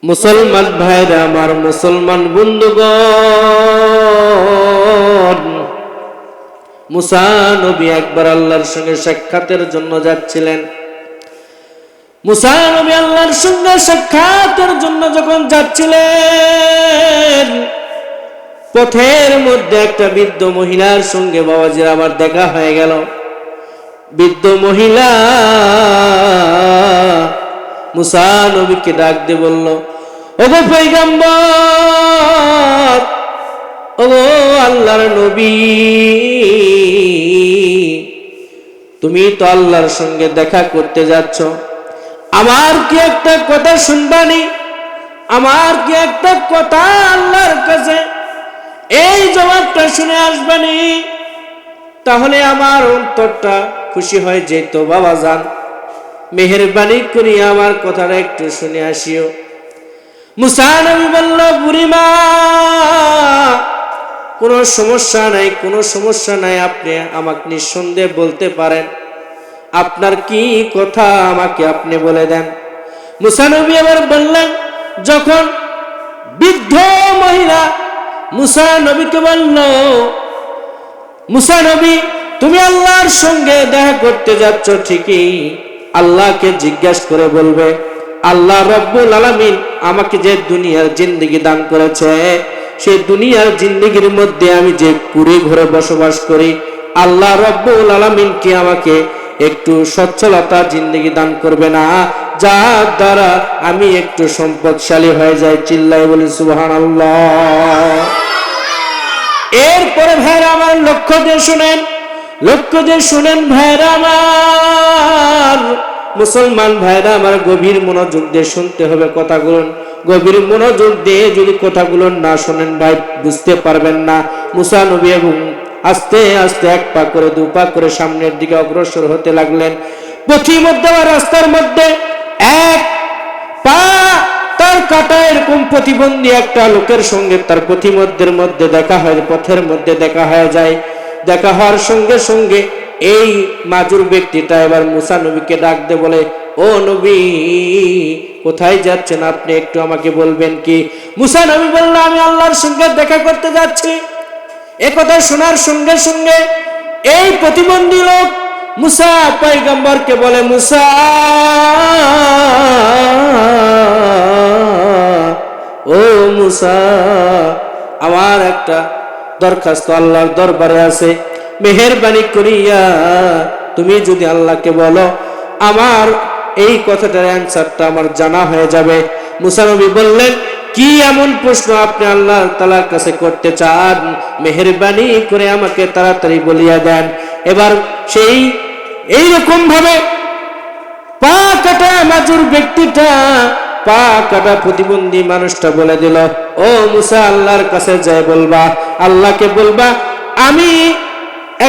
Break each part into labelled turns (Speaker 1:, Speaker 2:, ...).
Speaker 1: মুসলমান ভাইরা আমার, মুসলমান বন্ধুগণ, মুসা নবী একবার আল্লাহর সঙ্গে সাক্ষাতের জন্য যাচ্ছিলেন। মুসা নবী আল্লাহর সঙ্গে সাক্ষাতের জন্য যখন যাচ্ছিলেন, পথের মধ্যে একটা বৃদ্ধ মহিলার সঙ্গে বাবাজির আমার দেখা হয়ে গেল। বৃদ্ধ মহিলা মুসা নবীকে ডাক দিয়ে বলল, ওগো পয়গম্বর, ওগো আল্লাহর নবী, তুমি তো আল্লাহর সঙ্গে দেখা করতে যাচ্ছ, আমার কি একটা কথা শুনবানি? আমার কি একটা কথা আল্লাহর কাছে এই জবাবটা শুনে আসবানি? তাহলে আমার অন্তরটা খুশি হয়ে যেত। বাবা যান, মেহেরবানি করি আমার কথাটা একটু শুনে আসিও। মুসা নবী বলল, বুড়িমা, কোনো সমস্যা নাই, কোনো সমস্যা নাই, আপনি আমাকে নিঃসন্দেহে বলতে পারেন, আপনার কি কথা আমাকে আপনি বলে দেন। মুসা নবী আবার বললেন, যখন বৃদ্ধ মহিলা মুসা নবীকে বলল, মুসা নবী, তুমি আল্লাহর সঙ্গে দেখা করতে যাচ্ছ ঠিকই, আল্লাহকে জিজ্ঞাসা করে বলবে, আল্লাহ রব্বুল আলামিন আমাকে যে দুনিয়ার জিন্দেগি দান করেছে, সেই দুনিয়ার জিন্দেগির মধ্যে আমি যে কুড়ে ঘরে বসবাস করি, আল্লাহ রব্বুল আলামিন কি আমাকে একটু সচ্ছলতা জিন্দেগি দান করবে না, যার দ্বারা আমি একটু সম্পদশালী হয়ে যাই? চিল্লাই বলি সুবহানাল্লাহ। এরপরে ভাইরা আমার, লক্ষ্য দিয়ে শুনেন, লক্ষ্য দিয়ে শুনেন ভাইরা আমার, মুসলমান ভাইরা আমার, গভীর মনোযোগ দিয়ে শুনতে হবে কথাগুলো। গভীর মনোযোগ দিয়ে যদি কথাগুলো না শোনেন ভাই, বুঝতে পারবেন না। মুসা নবী এবং আস্তে আস্তে এক পা করে দু পা করে সামনের দিকে অগ্রসর হতে লাগলেন। পথির মধ্যে বা রাস্তার মধ্যে এক পা তার কাটা এরকম প্রতিবন্ধী একটা লোকের সঙ্গে তার পথিমধ্যের মধ্যে দেখা হয়, পথের মধ্যে দেখা হয়ে যায়। দেখা হওয়ার সঙ্গে সঙ্গে এই মাজুর ব্যক্তিটা এবার মুসা নবীকে ডাক দিয়ে বলে, ও নবী, কোথায় যাচ্ছেন আপনি, একটু আমাকে বলবেন কি? মুসা নবী বলল, আমি আল্লাহর সঙ্গে দেখা করতে যাচ্ছি। এ কথা শোনার সঙ্গে সঙ্গে এই প্রতিবন্ধী লোক মুসা পয়গম্বরকে বলে, মুসা, ও মুসা, আমার একটা দরখাস্ত আল্লাহর দরবারে আছে, মেহেরবানি করিয়া তুমি যদি আল্লাহকে বলো, আমার এই কথাটার অ্যান্সারটা আমার জানা হয়ে যাবে। মুসা নবী বললেন, কি এমন প্রশ্ন আপনি আল্লাহ তাআলার কাছে করতে চান? মেহেরবানি করে আমাকে তাড়াতাড়ি বলিয়া দেন। এবার সেই এইরকম ভাবে পা কাটা মাজুর ব্যক্তিটা, পা কাটা প্রতিবন্ধী মানুষটা বলে দিল, ও মুসা, আল্লাহর কাছে যাই বলবা, আল্লাহকে বলবা, আমি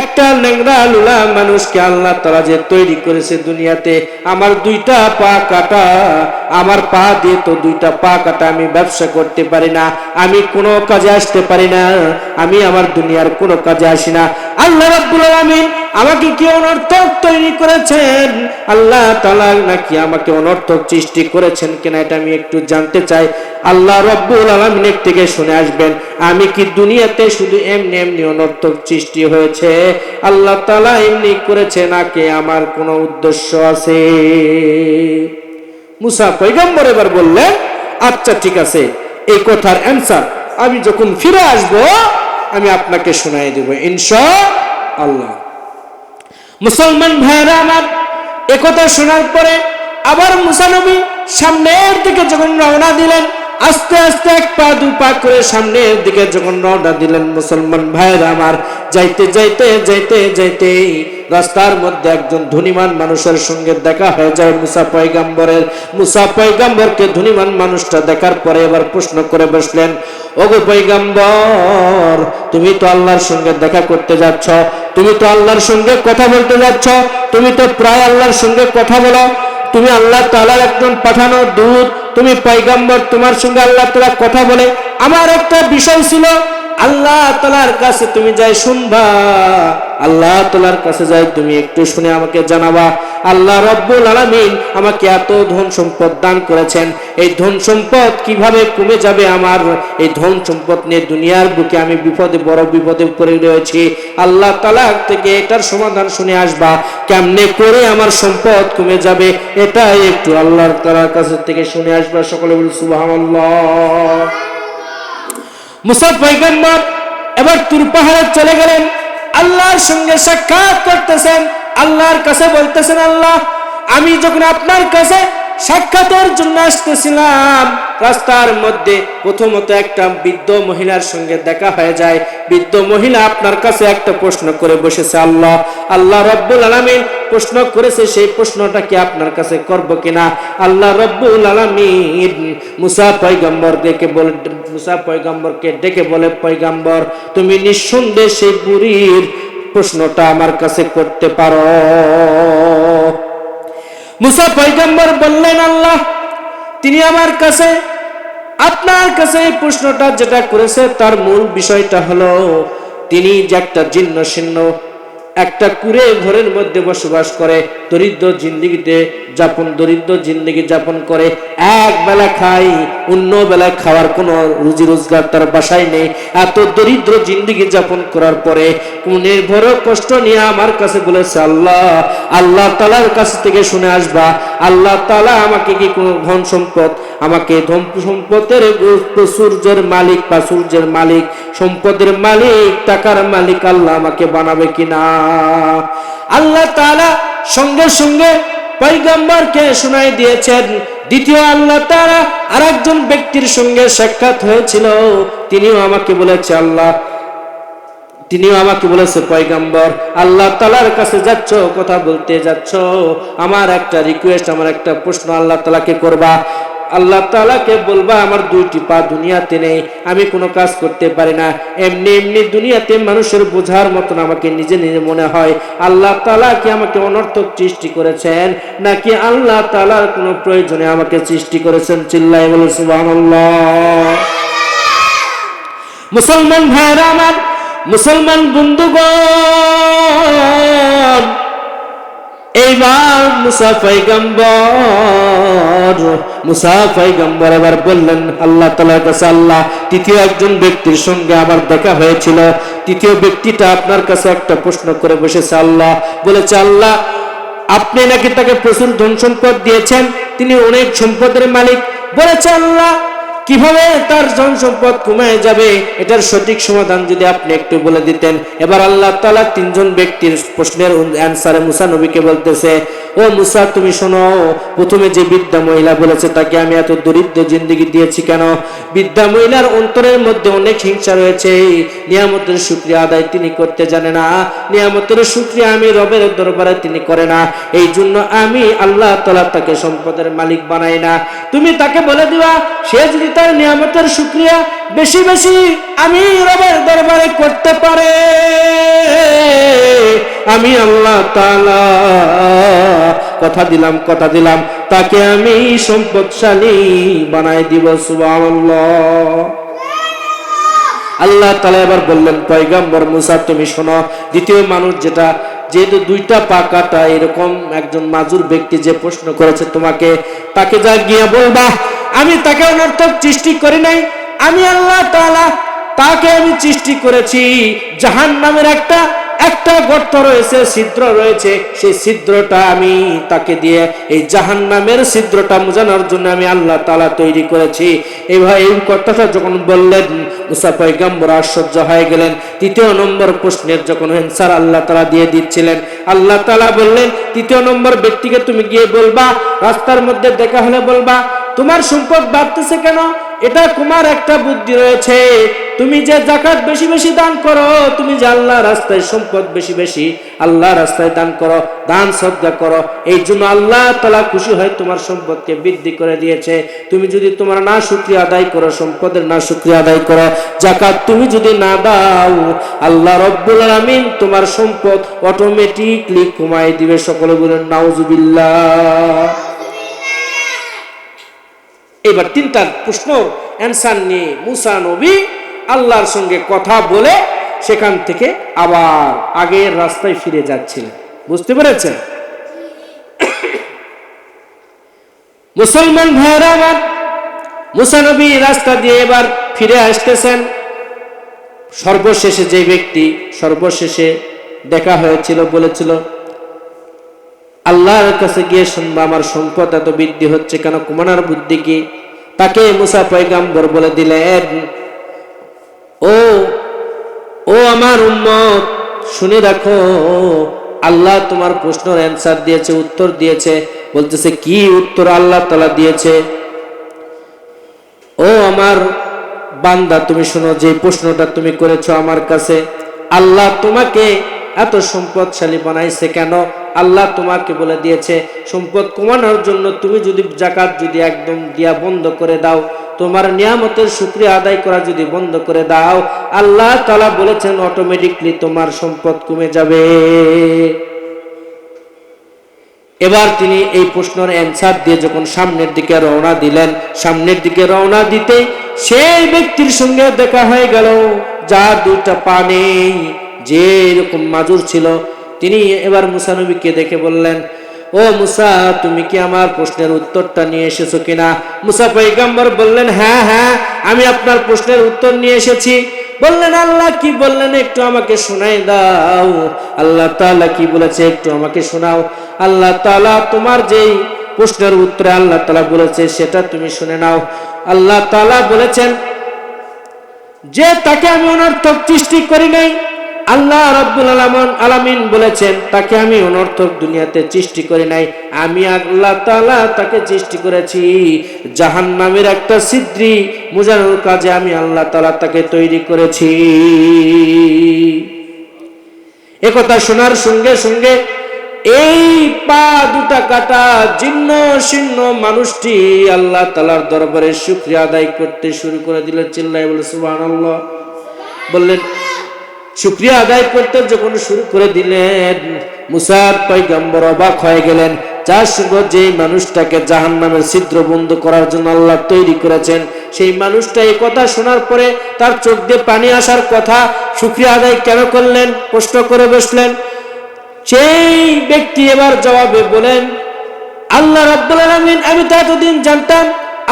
Speaker 1: একটা ল্যাংড়া লুলা মানুষকে আল্লাহ তাআলা যে তৈরি করেছে দুনিয়াতে, আমার দুইটা পা কাটা, আমার পা দিয়ে তো দুইটা পা কাটা, আমি ব্যবসা করতে পারি না, আমি কোনো কাজে আসতে পারি না, আমি আমার দুনিয়ার কোনো কাজে আসি না। আল্লাহ রাব্বুল আলামিন আমাকে কি অনর্থক তৈরি করেছেন? আল্লাহ তাআলা নাকি আমাকে অনর্থক সৃষ্টি করেছেন কিনা, এটা আমি একটু জানতে চাই। আল্লাহ রাব্বুল আলামিনের থেকে শুনে আসবেন, আমি কি দুনিয়াতে শুধু এমনি এমনি অনর্থক সৃষ্টি হয়েছে? আল্লাহ তাআলা এমনি করেছে নাকি আমার কোনো উদ্দেশ্য আছে? মুসা পয়গম্বর এবার বললেন, আচ্ছা ঠিক আছে, এই কথার অ্যান্সার আমি যখন ফিরে আসব আমি আপনাকে শোনাই দেব ইনশাআল্লাহ। মুসলমান ভাইরা আমার, একথা শোনার পরে আবার মুসা নবী সামনের দিকে যখন রওনা দিলেন, আস্তে আস্তে এক পা দু পা করে সামনের দিকে যখন রওনা দিলেন, মুসলমান ভাইরা আমার, যাইতে যাইতে যাইতে যাইতে রাস্তার মধ্যে একজন ধনীমান মানুষের সঙ্গে দেখা হয়ে যায় মুসা পয়গম্বরের। মুসা পয়গম্বরকে ধনীমান মানুষটা দেখার পরে এবার প্রশ্ন করে বসলেন, ওগো পয়গম্বর, তুমি তো আল্লাহর সঙ্গে দেখা করতে যাচ্ছ, তুমি তো আল্লাহর সঙ্গে কথা বলতে যাচ্ছ, তুমি তো প্রায় আল্লাহর সঙ্গে কথা বলো, তুমি আল্লাহ তাআলার একজন পাঠানো দূত, তুমি পয়গম্বর, তোমার সঙ্গে আল্লাহ তাআলা কথা বলে। আমার একটা বিষয় ছিল, আল্লাহ তাআলার কাছে তুমি যাই শুনবা, আল্লাহ তাআলার কাছে যাই তুমি একটু শুনে আমাকে জানাবা। আল্লাহ রাব্বুল আলামিন আমাকে এত ধন সম্পদ দান করেছেন, এই ধন সম্পদ কিভাবে কমে যাবে আমার? এই ধন সম্পদ নিয়ে দুনিয়ার বুকে আমি বিপদে, বড় বিপদে পড়ে রয়েছি। আল্লাহ তাআলা থেকে এটার সমাধান শুনে আসবা, কেমনে করে আমার সম্পদ কমে যাবে এটা একটু আল্লাহ তাআলার কাছে থেকে শুনে আসবা। সকলে বলি সুবহানাল্লাহ। মুসা পয়গম্বর এবার তুর পাহাড়ে চলে গেলেন, আল্লাহর সঙ্গে সাক্ষাৎ করতেছেন, আল্লাহর কাছে বলতেছেন, আল্লাহ আমি যখন আপনার কাছে সাক্ষাতের জন্য আসতেছিলাম, রাস্তার মধ্যে প্রথমত একটা বৃদ্ধ মহিলার সঙ্গে দেখা হয়ে যায়। বৃদ্ধ মহিলা আপনার কাছে একটা প্রশ্ন করে বসেছে। আল্লাহ রাব্বুল আলামিন প্রশ্ন করেছে, সেই প্রশ্নটা কি আপনার কাছে করব কিনা? আল্লাহ রাব্বুল আলামিন মুসা পয়গম্বরকে ডেকে বলে, পয়গম্বর তুমি নিঃসন্দেহে সেই বুড়ির প্রশ্নটা আমার কাছে করতে পারো। মুসা পয়গম্বর বললেন, আল্লাহ তিনি আমার কাছে, আপনার কাছে এই প্রশ্নটা যেটা করেছে তার মূল বিষয়টা হলো তিনি যে একটা জীর্ণ শীর্ণ একটা কুঁড়ে ঘরের মধ্যে বসবাস করে, দরিদ্র জিন্দেগি যাপন করে, এক বেলা খাই, অন্য বেলায় খাওয়ার কোনো রুজি রোজগার তার বাসায় নেই। এত দরিদ্র জিন্দেগি যাপন করার পরে মনের বড় কষ্ট নিয়ে আমার কাছে বলেছে, আল্লাহ তাআলার কাছ থেকে শুনে আসবা, আল্লাহ তাআলা আমাকে কি কোনো ধন সম্পদ, আমাকে ধন সম্পদের সূর্যের মালিক, সম্পদের মালিক, টাকার মালিক আল্লাহ আমাকে বানাবে কিনা? আল্লাহ তাআলা সঙ্গে সঙ্গে পয়গম্বরকে শোনাই দিয়েছেন। দ্বিতীয় আল্লাহ তাআলা আরেকজন ব্যক্তির সঙ্গে সাক্ষাৎ হয়েছিল, তিনিও আমাকে বলেছে, পয়গম্বর আল্লাহ তাআলার কাছে যাচ্ছ, কথা বলতে যাচ্ছ, আমার একটা রিকোয়েস্ট, আমার একটা প্রশ্ন আল্লাহ তাআলাকে করবা। আল্লাহ তাআলাকে বলবা আমার দুইটি পা দুনিয়াতে নেই, আমি কোনো কাজ করতে পারি না, এমনি দুনিয়াতে মানুষের বোঝার মতন আমাকে নিজে মনে হয়। আল্লাহ তাআলা কি আমাকে অনর্থক সৃষ্টি করেছেন, নাকি আল্লাহ তাআলার কোনো প্রয়োজনে আমাকে সৃষ্টি করেছেন? চিল্লায় বলে সুবহানাল্লাহ। মুসলমান ভাইরা আমার, মুসলমান বন্ধুগণ, এইবার মুসা পয়গম্বর এবার বললেন আল্লাহ তাআলার কাছে, আল্লাহ তৃতীয় একজন ব্যক্তির সঙ্গে আমার দেখা হয়েছিল, তৃতীয় ব্যক্তিটা আপনার কাছে একটা প্রশ্ন করে বসেছে। আল্লাহ বলেছে, আল্লাহ আপনি নাকি তাকে প্রচুর ধন সম্পদ দিয়েছেন, তিনি অনেক সম্পদের মালিক। বলেছে, আল্লাহ কিভাবে তার ধন সম্পদ কমে যাবে এটার সঠিক সমাধান যদি আপনি একটু বলে দিতেন। এবার আল্লাহ তাআলা তিনজন ব্যক্তির প্রশ্নের অ্যানসারে মুসা নবীকে বলতেছে, ও মুসা তুমি শোনো, প্রথমে যে বৃদ্ধা মহিলা বলেছে তাকে আমি এত দরিদ্র জিন্দেগি দিয়েছি কেন? বৃদ্ধা মহিলার অন্তরের মধ্যে অনেক হিংসা রয়েছে, নিয়ামতের শুকরিয়া আদায় তিনি করতে জানে না, নিয়ামতের শুকরিয়া আমি রবের দরবারে তিনি করে না, এই জন্য আমি আল্লাহ তাআলা তাকে সম্পদের মালিক বানাই না। তুমি তাকে বলে দিবা, সে যদি তার নিয়ামতের শুকরিয়া বেশি বেশি আমি রবের দরবারে করতে পারে, আমি আল্লাহ তাআলা কথা দিলাম তাকে আমি সম্পদশালী বানাই দিব। সুবহানাল্লাহ। আল্লাহ তাআলা এবার বললেন, পয়গম্বর মুসা তুমি শোনো, দ্বিতীয় মানুষ যেহেতু দুইটা পা কাটা এরকম একজন মাজুর ব্যক্তি যে প্রশ্ন করেছে তোমাকে, তাকে যা গিয়ে বলবা আমি তাকে অনর্থক সৃষ্টি করি নাই, আমি আল্লাহ তাআলা তাকে আমি সৃষ্টি করেছি, জাহান্নামের একটা গর্ত রয়েছে, ছিদ্র রয়েছে, সেই ছিদ্রটা আমি তাকে দিয়ে এই জাহান্নামের ছিদ্রটা মুজানোর জন্য আমি আল্লাহ তাআলা তৈরি করেছি। এই কথাটা যখন বললেন মুসা পয়গম্বর আশ্চর্য হয়ে গেলেন। তৃতীয় নম্বর প্রশ্নের যখন অ্যানসার আল্লাহ তাআলা দিয়ে দিচ্ছিলেন, আল্লাহ তাআলা বললেন, তৃতীয় নম্বর ব্যক্তিকে তুমি গিয়ে বলবা, রাস্তার মধ্যে দেখা হলে বলবা তোমার সম্পদ বাড়তেছে কেন? এটা তোমার একটা বুদ্ধি রয়েছে, তুমি যে যাকাত বেশি বেশি দান করো, তুমি যে আল্লাহর রাস্তায় সম্পদ বেশি বেশি আল্লাহর রাস্তায় দান করো, দান সদকা করো, এই জন্য আল্লাহ তাআলা খুশি হয় তোমার সম্পদকে বৃদ্ধি করে দিয়েছে। তুমি যদি তোমার না শুকরিয়া আদায় করো, সম্পদের না শুকরিয়া আদায় করো, যাকাত তুমি যদি না দাও, আল্লাহ রাব্বুল আলামিন তোমার সম্পদ অটোমেটিকলি কমায় দিবে। সকলে বলেন নাউজুবিল্লাহ। এবার তিনটা প্রশ্ন অ্যানসার নিয়ে মুসা নবী আল্লাহর সঙ্গে কথা বলে সেখান থেকে আবার আগের রাস্তায় ফিরে যাচ্ছিলেন। বুঝতে পেরেছেন? মুসলমান ভাইরা আমার, মুসা নবী রাস্তা দিয়ে এবার ফিরে আসতেছেন। সর্বশেষে যে ব্যক্তি সর্বশেষে দেখা হয়েছিল, বলেছিল আল্লাহর কাছে গিয়ে শুনবা আমার সম্পদ এত বৃদ্ধি হচ্ছে কেন, কমানোর বুদ্ধি কি? তাকে মুসা পয়গম্বর বলে দিলেন, ও ও আমার উম্মত, শুনে রাখো, আল্লাহ তোমার প্রশ্নের অ্যান্সার দিয়েছে, উত্তর দিয়েছে। বলতেছে কি উত্তর আল্লাহ তাআলা দিয়েছে? ও আমার বান্দা, তুমি শোনো, যে প্রশ্নটা তুমি করেছো আমার কাছে, আল্লাহ তোমাকে এত সম্পদশালী বানাইছে কেন? আল্লাহ তোমাকে বলে দিয়েছে সম্পদ কমানোর জন্য। তুমি যদি যাকাত যদি একদম দিয়া বন্ধ করে দাও, তোমার নিয়ামতের শুকরিয়া আদায় করা যদি বন্ধ করে দাও, আল্লাহ তাআলা বলেছেন অটোমেটিকলি তোমার সম্পদ কমে যাবে। এবার তিনি এই প্রশ্নের অ্যান্সার দিয়ে যখন সামনের দিকে রওনা দিলেন, সামনের দিকে রওনা দিতেই সেই ব্যক্তির সঙ্গে দেখা হয়ে গেল যার দুইটা পা নেই, যে এরকম মাজুর ছিল। তিনি এবার মুসা নবীকে দেখে বললেন, ও মুসা, তুমি কি আমার প্রশ্নের উত্তরটা নিয়ে এসেছো কিনা? মুসা পয়গম্বর বললেন, হ্যাঁ হ্যাঁ, আমি আপনার প্রশ্নের উত্তর নিয়ে এসেছি। বললেন, আল্লাহ কি বললেন একটু আমাকে শোনাই দাও। আল্লাহ তাআলা কি বলেছে একটু আমাকে শোনাও। আল্লাহ তাআলা তোমার যেই প্রশ্নের উত্তরে আল্লাহ তাআলা বলেছে সেটা তুমি শুনে নাও। আল্লাহ তাআলা বলেছেন যে তাকে আমি অনর্থক সৃষ্টি করি নাই। আল্লাহ রাব্বুল আলামিন বলেছেন তাকে আমি অনর্থক দুনিয়াতে সৃষ্টি করি নাই। আমি আল্লাহ তাআলা তাকে সৃষ্টি করেছি জাহান্নামের একটা ছিদ্রি মুজানোর কাজে। আমি আল্লাহ তাআলা তাকে তৈরি করেছি। একথা শোনার সঙ্গে সঙ্গে এই পা দুটা কাটা জীর্ণ শীর্ণ মানুষটি আল্লাহ তাআলার দরবারে শুকরিয়া আদায় করতে শুরু করে দিল। চিল্লায় বলে সুবহানাল্লাহ। বললেন, শুকরিয়া আদায় করতে যখন শুরু করে দিলেন, মুসা পয়গম্বর অবাক হয়ে গেলেন। যার সঙ্গে যে মানুষটাকে জাহান্নামের ছিদ্র বন্ধ করার জন্য আল্লাহ তৈরি করেছেন, সেই মানুষটা এই কথা শোনার পরে তার চোখ দিয়ে পানি আসার কথা। শুকরিয়া আদায় কেন করলেন প্রশ্ন করে বসলেন। সেই ব্যক্তি এবার জবাবে বলেন, আল্লাহ রাব্বুল আলামিন, আমি তো এতদিন জানতাম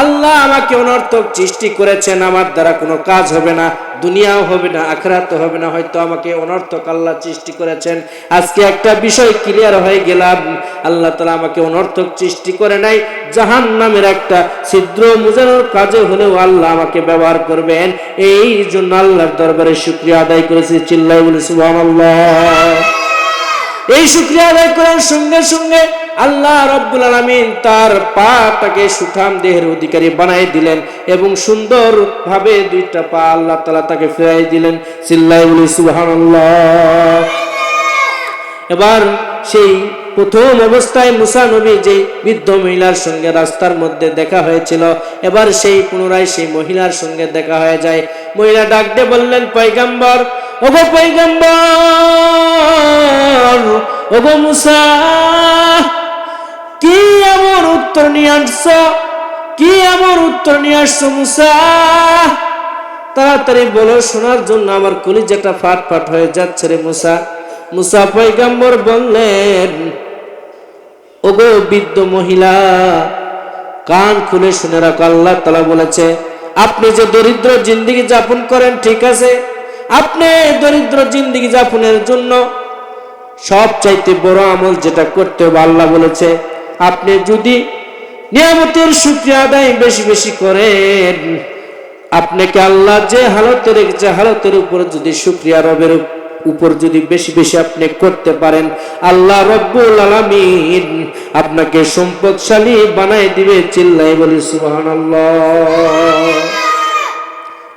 Speaker 1: আল্লাহ আমাকে অনর্থক সৃষ্টি করেছেন, আমার দ্বারা কোনো কাজ হবে না, দুনিয়াও হবে না, আখিরাতও হবে না, হয়তো আমাকে অনর্থক আল্লাহ সৃষ্টি করেছেন। আজকে একটা বিষয় ক্লিয়ার হয়ে গেলাম, আল্লাহ তাআলা আমাকে অনর্থক সৃষ্টি করে নাই, জাহান্নামের একটা ছিদ্র মুজানোর কাজে হলেও আল্লাহ আমাকে ব্যবহার করবেন। এই জন্য আল্লাহর দরবারে শুকরিয়া আদায় করেছি। চিল্লায় বলে সুবহানাল্লাহ। এই শুকরিয়া আদায় করার সঙ্গে সঙ্গে আল্লাহ রাব্বুল আলামিন তার পাটাকে সুঠাম দেহের অধিকারী বানাই দিলেন এবং সুন্দর ভাবে দুইটা পা আল্লাহ তাআলা তাকে ফিরাই দিলেন। চিল্লায় বলি সুবহানাল্লাহ। এবার সেই প্রথম অবস্থায় মুসা নবী যে বৃদ্ধ মহিলার সঙ্গে রাস্তার মধ্যে দেখা হয়েছিল, এবার সেই পুনরায় সেই মহিলার সঙ্গে দেখা হয়ে যায়। মহিলা ডাক দিয়ে বললেন, পয়গম্বর, ওগো পয়গম্বর, ওগো মুসা, কি এমন উত্তর নিয়ে আসছো? কি এমন উত্তর নিয়ে আসছো মুসা? তাড়াতাড়ি বলো, শোনার জন্য আমার কলিজাটা ফাট ফাট হয়ে যাচ্ছে রে মুসা। মুসা পয়গম্বর বললেন, ওগো বৃদ্ধ মহিলা, কান খুলে শুনে রাখো, আল্লাহ তাআলা বলেছে আপনি যে দরিদ্র জিন্দেগি যাপন করেন, ঠিক আছে, আপনি দরিদ্র জিন্দেগি যাপনের জন্য সবচাইতে বড় আমল যেটা করতে হবে আল্লাহ বলেছে, আপনি যদি নিয়ামতের শুকরিয়া আদায় বেশি বেশি করেন, আপনাকে আল্লাহ যে হালতে রেখেছে হালতের উপর যদি শুকরিয়া রবের উপর যদি বেশি বেশি আপনি করতে পারেন, আল্লাহ রব্বুল আলামিন আপনাকে সম্পদশালী বানায় দিবে। চিল্লাই বলি সুবহানাল্লাহ।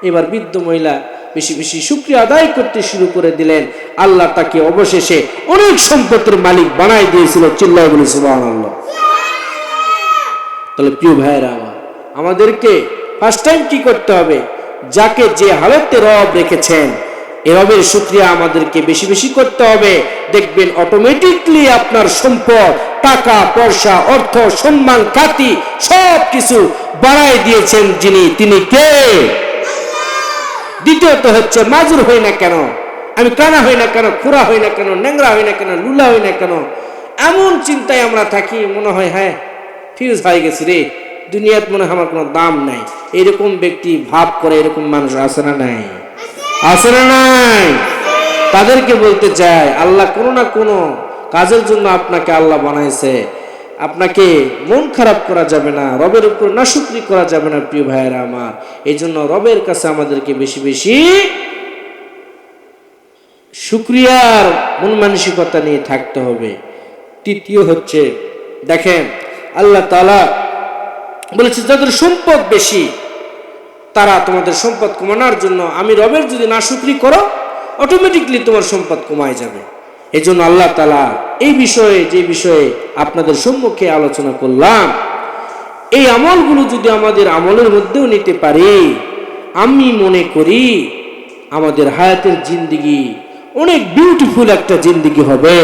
Speaker 1: এবার বৃদ্ধ মহিলা বেশি বেশি শুকরিয়া আদায় করতে শুরু করে দিলেন। আল্লাহ তাকে অবশেষে অনেক সম্পদের মালিক বানায় দিয়েছিল। চিল্লাই বলি সুবহানাল্লাহ। তাহলে প্রিয় ভাইরা, আমাদেরকে ফার্স্ট টাইম কি করতে হবে? যাকে যে হালতে রব রেখেছেন এই রবের শুকরিয়া আমাদেরকে বেশি বেশি করতে হবে। দেখবেন অটোমেটিকলি আপনার সম্পদ, টাকা পয়সা, অর্থ, সম্মান, খ্যাতি সব কিছু বাড়ায় দিয়েছেন যিনি, তিনি কে? দ্বিতীয়ত হচ্ছে মাজুর হই না কেন, আমি কানা হই না কেন, খুরা হই না কেন, ন্যাংরা হই না কেন, লুলা হই না কেন, এমন চিন্তায় আমরা থাকি। মনে হয় হ্যাঁ ফিউজ হয়ে গেছি রে, দুনিয়াত মনে হয় আমার কোনো দাম নাই, এরকম ব্যক্তি ভাব করে। এরকম মানুষ আছে না নাই? আছে না নাই? তাদেরকে বলতে চাই, আল্লাহ কোনো না কোনো কাজের জন্য আপনাকে আল্লাহ বানাইছে। আপনাকে মন খারাপ করা যাবে না, রবের উপর নাশুকরি করা যাবে না প্রিয় ভাইয়েরা আমার। এই জন্য রবের কাছে আমাদেরকে বেশি বেশি শুকরিয়ার মন মানসিকতা নিয়ে থাকতে হবে। তৃতীয় হচ্ছে, দেখেন আল্লাহ তাআলা বলেছে যাদের সম্পদ বেশি তারা তোমাদের সম্পদ কমানোর জন্য, আমি রবের যদি নাশুকরি করো অটোমেটিকলি তোমার সম্পদ কমায় যাবে। এই জন্য আল্লাহ তাআলা এই বিষয়ে, যে বিষয়ে আপনাদের সম্মুখে আলোচনা করলাম, এই আমলগুলো যদি আমাদের আমলের মধ্যেও নিতে পারি, আমি মনে করি আমাদের হায়াতের জিন্দেগি অনেক বিউটিফুল একটা জিন্দেগি হবে।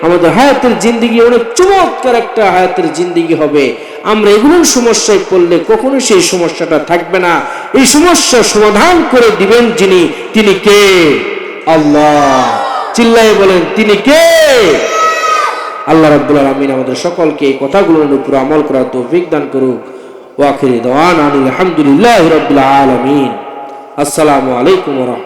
Speaker 1: আমাদের হায়াতের জিন্দেগি অনেক চমৎকার একটা হায়াতের জিন্দেগি হবে। আমরা এগুলোর সমস্যায় পড়লে কখনো সেই সমস্যাটা থাকবে না। এই সমস্যার সমাধান করে দিবেন যিনি, তিনি কে? আল্লাহ। চিল্লায়ে বলেন তিনি কে? আল্লাহ রাব্বুল আলামিন আমাদের সকলকে এই কথাগুলোর উপর আমল করার তৌফিক দান করুক। ওয়া আখিরু দাওয়ানা আলহামদুলিল্লাহি রাব্বিল আলামিন। আসসালামু আলাইকুম ওয়া রাহমাতুল্লাহ।